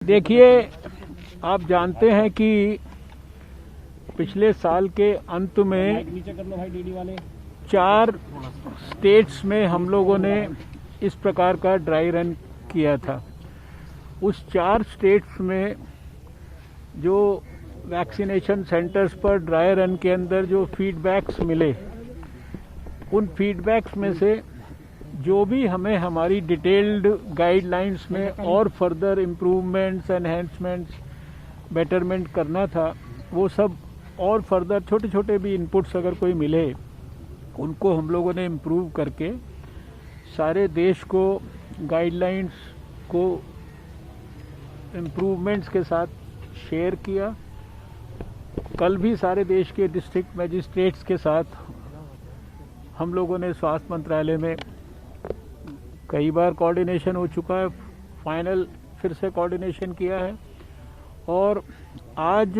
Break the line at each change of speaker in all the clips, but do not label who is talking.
देखिए, आप जानते हैं कि पिछले साल के अंत में 4 स्टेट्स में हम लोगों ने इस प्रकार का ड्राई रन किया था। उस 4 स्टेट्स में जो वैक्सीनेशन सेंटर्स पर ड्राई रन के अंदर जो फीडबैक्स मिले, उन फीडबैक्स में से जो भी हमें हमारी डिटेल्ड गाइडलाइंस में और फर्दर इम्प्रूवमेंट्स, एनहेंसमेंट्स, बेटरमेंट करना था, वो सब और फर्दर छोटे छोटे भी इनपुट्स अगर कोई मिले, उनको हम लोगों ने इम्प्रूव करके सारे देश को गाइडलाइंस को इम्प्रूवमेंट्स के साथ शेयर किया। कल भी सारे देश के डिस्ट्रिक्ट मजिस्ट्रेट्स के साथ हम लोगों ने स्वास्थ्य मंत्रालय में कई बार कोऑर्डिनेशन हो चुका है, फाइनल फिर से कोऑर्डिनेशन किया है। और आज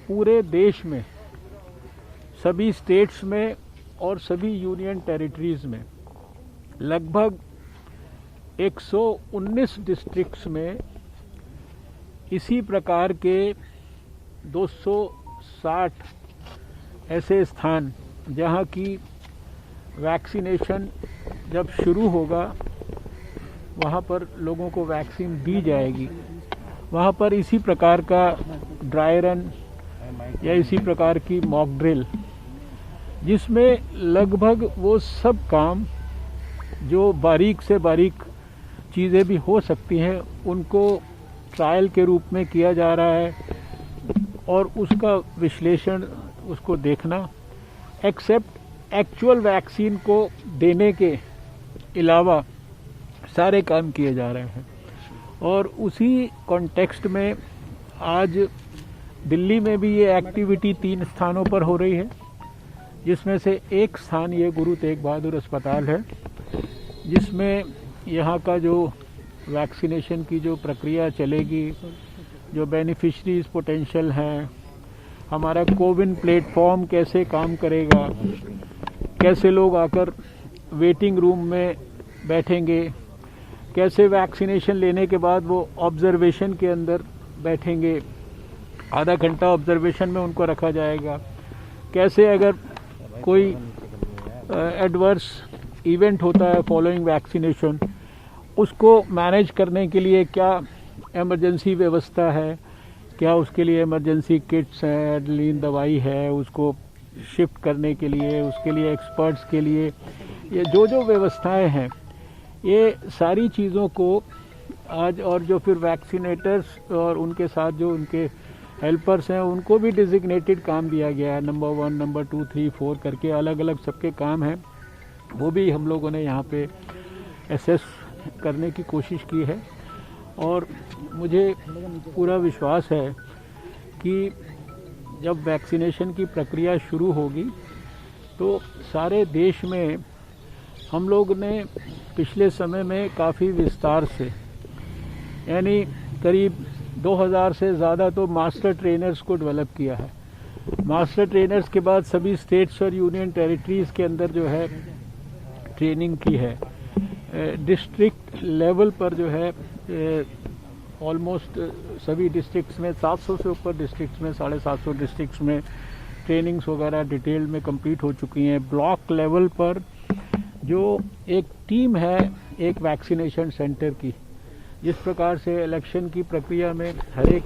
पूरे देश में सभी स्टेट्स में और सभी यूनियन टेरिटरीज में लगभग 119 डिस्ट्रिक्ट्स में इसी प्रकार के 260 ऐसे स्थान जहां की वैक्सीनेशन जब शुरू होगा वहां पर लोगों को वैक्सीन दी जाएगी, वहां पर इसी प्रकार का ड्राई रन या इसी प्रकार की मॉक ड्रिल, जिसमें लगभग वो सब काम जो बारीक से बारीक चीज़ें भी हो सकती हैं, उनको ट्रायल के रूप में किया जा रहा है और उसका विश्लेषण, उसको देखना, एक्सेप्ट एक्चुअल वैक्सीन को देने के अलावा सारे काम किए जा रहे हैं। और उसी कॉन्टेक्स्ट में आज दिल्ली में भी ये एक्टिविटी 3 स्थानों पर हो रही है, जिसमें से एक स्थान ये गुरु तेग बहादुर अस्पताल है, जिसमें यहाँ का जो वैक्सीनेशन की जो प्रक्रिया चलेगी, जो बेनिफिशरीज पोटेंशियल हैं, हमारा कोविन प्लेटफॉर्म कैसे काम करेगा, कैसे लोग आकर वेटिंग रूम में बैठेंगे, कैसे वैक्सीनेशन लेने के बाद वो ऑब्जर्वेशन के अंदर बैठेंगे, आधा घंटा ऑब्जर्वेशन में उनको रखा जाएगा, कैसे अगर कोई एडवर्स इवेंट होता है फॉलोइंग वैक्सीनेशन, उसको मैनेज करने के लिए क्या इमरजेंसी व्यवस्था है, क्या उसके लिए इमरजेंसी किट्स हैं, एड्रेनलिन दवाई है, उसको शिफ्ट करने के लिए, उसके लिए एक्सपर्ट्स के लिए ये जो जो व्यवस्थाएं हैं, ये सारी चीज़ों को आज, और जो फिर वैक्सीनेटर्स और उनके साथ जो उनके हेल्पर्स हैं, उनको भी डिजिग्नेटेड काम दिया गया है, नंबर 1, नंबर 2, 3, 4 करके अलग अलग सबके काम हैं, वो भी हम लोगों ने यहाँ पे एसेस करने की कोशिश की है। और मुझे पूरा विश्वास है कि जब वैक्सीनेशन की प्रक्रिया शुरू होगी तो सारे देश में हम लोग ने पिछले समय में काफ़ी विस्तार से, यानी करीब 2000 से ज़्यादा तो मास्टर ट्रेनर्स को डेवलप किया है। मास्टर ट्रेनर्स के बाद सभी स्टेट्स और यूनियन टेरिटरीज़ के अंदर जो है ट्रेनिंग की है। डिस्ट्रिक्ट लेवल पर जो है ऑलमोस्ट सभी डिस्ट्रिक्ट्स में 700 से ऊपर डिस्ट्रिक्ट्स में 750 डिस्ट्रिक्ट्स में ट्रेनिंग्स वगैरह डिटेल में कंप्लीट हो चुकी हैं। ब्लॉक लेवल पर जो एक टीम है एक वैक्सीनेशन सेंटर की, जिस प्रकार से इलेक्शन की प्रक्रिया में हर एक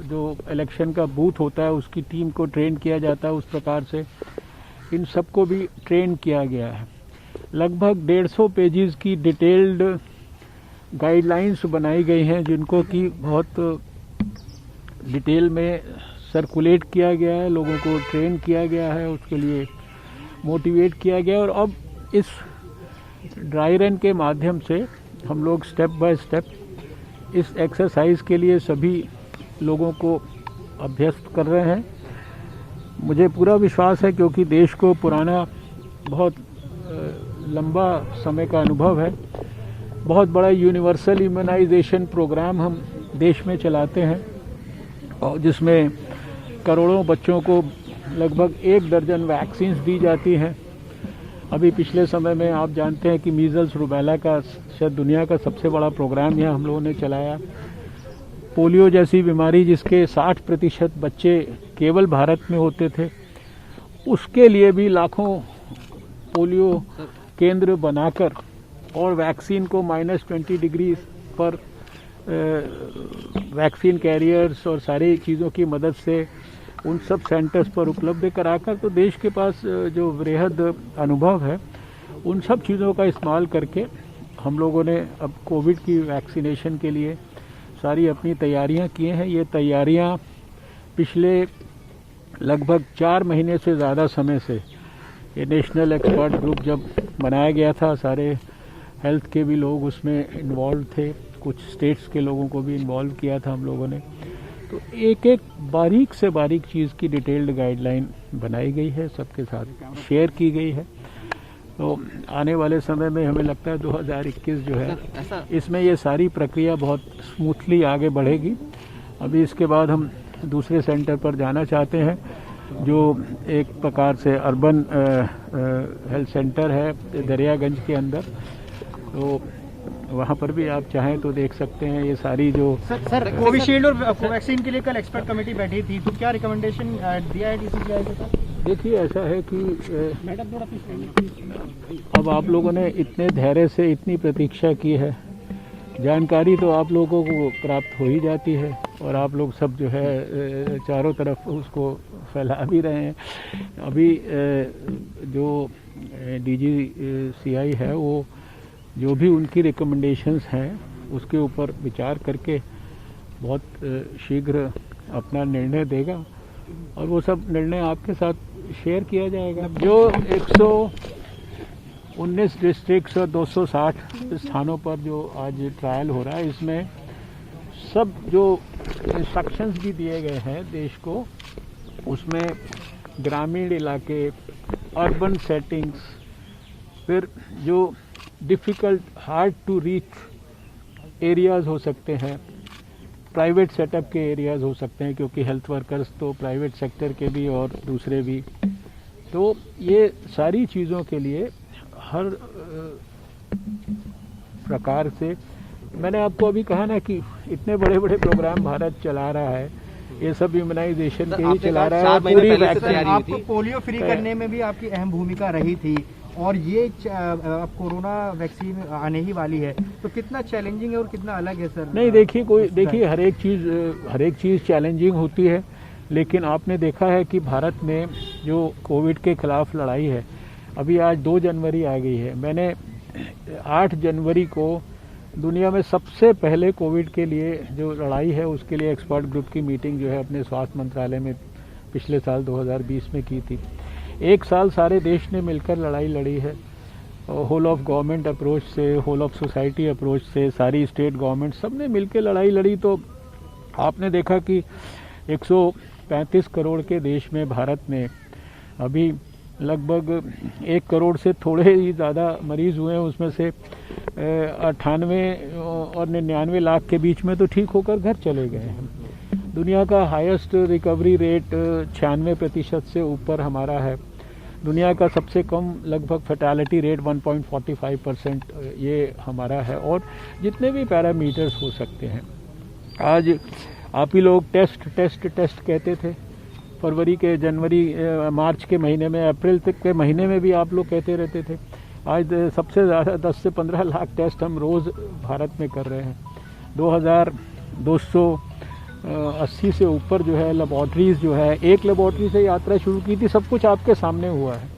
जो इलेक्शन का बूथ होता है उसकी टीम को ट्रेन किया जाता है, उस प्रकार से इन सबको भी ट्रेन किया गया है। लगभग 150 पेजेस की डिटेल्ड गाइडलाइंस बनाई गई हैं, जिनको कि बहुत डिटेल में सर्कुलेट किया गया है, लोगों को ट्रेन किया गया है, उसके लिए मोटिवेट किया गया है। और अब इस ड्राई रन के माध्यम से हम लोग स्टेप बाय स्टेप इस एक्सरसाइज के लिए सभी लोगों को अभ्यस्त कर रहे हैं। मुझे पूरा विश्वास है, क्योंकि देश को पुराना बहुत लंबा समय का अनुभव है। बहुत बड़ा यूनिवर्सल इम्यूनाइजेशन प्रोग्राम हम देश में चलाते हैं, और जिसमें करोड़ों बच्चों को लगभग 1 दर्जन वैक्सीन्स दी जाती हैं। अभी पिछले समय में आप जानते हैं कि मीजल्स रूबेला का शायद दुनिया का सबसे बड़ा प्रोग्राम यह हम लोगों ने चलाया। पोलियो जैसी बीमारी जिसके 60% बच्चे केवल भारत में होते थे, उसके लिए भी लाखों पोलियो केंद्र बनाकर और वैक्सीन को -20 डिग्री पर वैक्सीन कैरियर्स और सारी चीज़ों की मदद से उन सब सेंटर्स पर उपलब्ध कराकर, तो देश के पास जो वृहद अनुभव है उन सब चीज़ों का इस्तेमाल करके हम लोगों ने अब कोविड की वैक्सीनेशन के लिए सारी अपनी तैयारियां किए हैं। ये तैयारियां पिछले लगभग 4 महीने से ज़्यादा समय से, ये नेशनल एक्सपर्ट ग्रुप जब बनाया गया था, सारे हेल्थ के भी लोग उसमें इन्वॉल्व थे, कुछ स्टेट्स के लोगों को भी इन्वॉल्व किया था हम लोगों ने। तो एक एक बारीक से बारीक चीज़ की डिटेल्ड गाइडलाइन बनाई गई है, सबके साथ शेयर की गई है। तो आने वाले समय में हमें लगता है 2021 जो है, इसमें ये सारी प्रक्रिया बहुत स्मूथली आगे बढ़ेगी। अभी इसके बाद हम दूसरे सेंटर पर जाना चाहते हैं, जो एक प्रकार से अर्बन हेल्थ सेंटर है दरियागंज के अंदर। तो वहाँ पर भी आप चाहें तो देख सकते हैं ये सारी जो
सर कोविशील्ड और कोवैक्सीन के लिए कल एक्सपर्ट कमेटी बैठी थी, तो क्या रिकमेंडेशन दिया है डीसीजीआई के साथ?
देखिए, ऐसा है कि अब आप लोगों ने इतने धैर्य से इतनी प्रतीक्षा की है, जानकारी तो आप लोगों को प्राप्त हो ही जाती है और आप लोग सब जो है चारों तरफ उसको फैला भी रहे हैं। अभी जो DGCI है वो जो भी उनकी रिकमेंडेशंस हैं उसके ऊपर विचार करके बहुत शीघ्र अपना निर्णय देगा और वो सब निर्णय आपके साथ शेयर किया जाएगा। जो 119 डिस्ट्रिक्ट्स और 260 स्थानों पर जो आज ट्रायल हो रहा है, इसमें सब जो इंस्ट्रक्शंस भी दिए गए हैं देश को, उसमें ग्रामीण इलाके, अर्बन सेटिंग्स, फिर जो difficult hard to reach areas हो सकते हैं, प्राइवेट सेटअप के एरियाज़ हो सकते हैं, क्योंकि हेल्थ वर्कर्स तो प्राइवेट सेक्टर के भी और दूसरे भी। तो ये सारी चीज़ों के लिए हर प्रकार से, मैंने आपको अभी कहा ना कि इतने बड़े बड़े प्रोग्राम भारत चला रहा है, ये सब इम्यूनाइजेशन के ही चला रहा है। पूरी वैक्सीन,
आपको पोलियो फ्री करने में भी आपकी अहम भूमिका रही थी और ये अब कोरोना वैक्सीन आने ही वाली है, तो कितना चैलेंजिंग है और कितना अलग है सर?
नहीं, देखिए हर एक चीज़ चैलेंजिंग होती है, लेकिन आपने देखा है कि भारत में जो कोविड के खिलाफ लड़ाई है, अभी आज 2 जनवरी आ गई है। मैंने 8 जनवरी को दुनिया में सबसे पहले कोविड के लिए जो लड़ाई है उसके लिए एक्सपर्ट ग्रुप की मीटिंग जो है अपने स्वास्थ्य मंत्रालय में पिछले साल 2020 में की थी। 1 साल सारे देश ने मिलकर लड़ाई लड़ी है, होल ऑफ गवर्नमेंट अप्रोच से, होल ऑफ सोसाइटी अप्रोच से, सारी स्टेट गवर्नमेंट सब ने मिलकर लड़ाई लड़ी। तो आपने देखा कि 135 करोड़ के देश में भारत में अभी लगभग 1 करोड़ से थोड़े ही ज़्यादा मरीज़ हुए हैं, उसमें से 98 और 99 लाख के बीच में तो ठीक होकर घर चले गए हैं। दुनिया का हाईएस्ट रिकवरी रेट 96% से ऊपर हमारा है। दुनिया का सबसे कम लगभग फैटालिटी रेट 1.45% ये हमारा है। और जितने भी पैरामीटर्स हो सकते हैं, आज आप ही लोग टेस्ट कहते थे, फरवरी के, जनवरी, मार्च के महीने में, अप्रैल तक के महीने में भी आप लोग कहते रहते थे। आज सबसे ज़्यादा 10 से 15 लाख टेस्ट हम रोज़ भारत में कर रहे हैं। 2280 से ऊपर जो है लेबॉर्ट्रीज़ जो है, एक लेबॉर्ट्री से यात्रा शुरू की थी, सब कुछ आपके सामने हुआ है।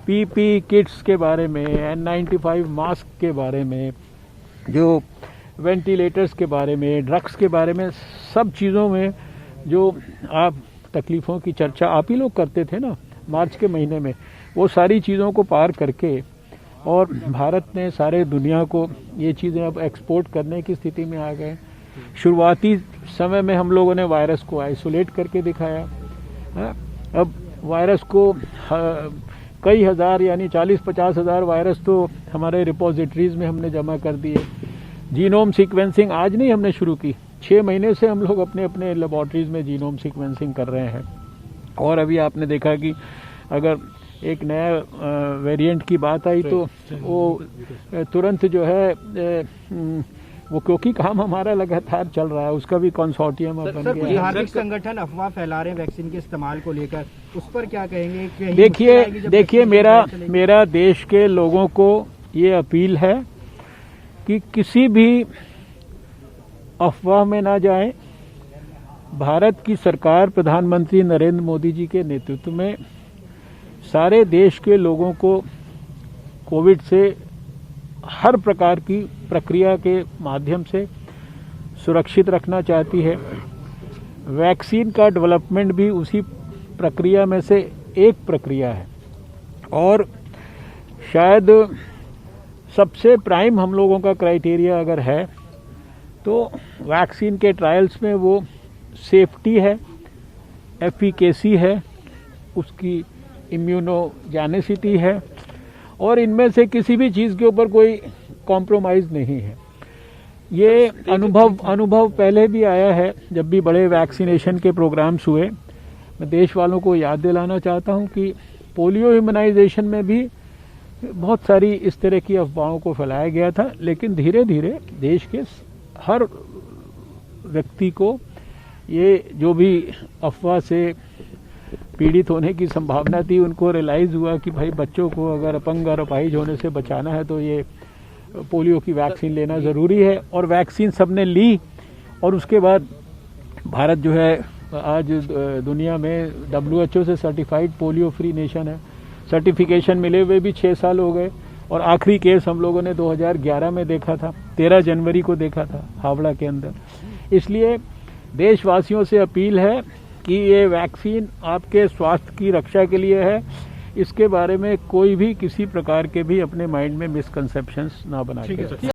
PP किट्स के बारे में, N95 मास्क के बारे में, जो वेंटिलेटर्स के बारे में, ड्रग्स के बारे में, सब चीज़ों में जो आप तकलीफ़ों की चर्चा आप ही लोग करते थे ना मार्च के महीने में, वो सारी चीज़ों को पार करके और भारत ने सारे दुनिया को ये चीज़ें अब एक्सपोर्ट करने की स्थिति में आ गए। शुरुआती समय में हम लोगों ने वायरस को आइसोलेट करके दिखाया, अब वायरस को कई हज़ार यानी 40-50 हज़ार वायरस तो हमारे रिपोजिटरीज़ में हमने जमा कर दिए। जीनोम सीक्वेंसिंग आज नहीं हमने शुरू की, 6 महीने से हम लोग अपने अपने लेबॉर्ट्रीज़ में जीनोम सीक्वेंसिंग कर रहे हैं। और अभी आपने देखा कि अगर एक नया वेरिएंट की बात आई तो वो तुरंत जो है वो क्योंकि काम हमारा लगातार चल रहा है, उसका भी कंसोर्टियम अब बन
सर, कुछ
गया है।
धार्मिक संगठन अफवाह फैला रहे हैं वैक्सीन के इस्तेमाल को लेकर, उस पर क्या कहेंगे? कहीं मुश्किल
देखिए
आएगी जब
देखिए
वैक्सीन
मेरा
की चलेगी?
मेरा देश के लोगों को ये अपील है कि किसी भी अफवाह में ना जाएं। भारत की सरकार प्रधानमंत्री नरेंद्र मोदी जी के नेतृत्व में सारे देश के लोगों को कोविड से हर प्रकार की प्रक्रिया के माध्यम से सुरक्षित रखना चाहती है। वैक्सीन का डेवलपमेंट भी उसी प्रक्रिया में से एक प्रक्रिया है और शायद सबसे प्राइम हम लोगों का क्राइटेरिया अगर है तो वैक्सीन के ट्रायल्स में वो सेफ्टी है, एफिकेसी है, उसकी इम्यूनोजेनिसिटी है और इनमें से किसी भी चीज़ के ऊपर कोई कॉम्प्रोमाइज़ नहीं है। ये अनुभव पहले भी आया है जब भी बड़े वैक्सीनेशन के प्रोग्राम्स हुए। मैं देश वालों को याद दिलाना चाहता हूं कि पोलियो इम्यूनाइजेशन में भी बहुत सारी इस तरह की अफवाहों को फैलाया गया था, लेकिन धीरे धीरे देश के हर व्यक्ति को ये जो भी अफवाह से पीड़ित होने की संभावना थी उनको रियलाइज़ हुआ कि भाई बच्चों को अगर अपंग और अपाहिज होने से बचाना है तो ये पोलियो की वैक्सीन लेना ज़रूरी है। और वैक्सीन सबने ली और उसके बाद भारत जो है आज दुनिया में WHO से सर्टिफाइड पोलियो फ्री नेशन है। सर्टिफिकेशन मिले हुए भी 6 साल हो गए और आखिरी केस हम लोगों ने 2011 में देखा था, 13 जनवरी को देखा था हावड़ा के अंदर। इसलिए देशवासियों से अपील है कि ये वैक्सीन आपके स्वास्थ्य की रक्षा के लिए है। इसके बारे में कोई भी किसी प्रकार के भी अपने माइंड में मिसकंसेप्शंस ना बना के रखें।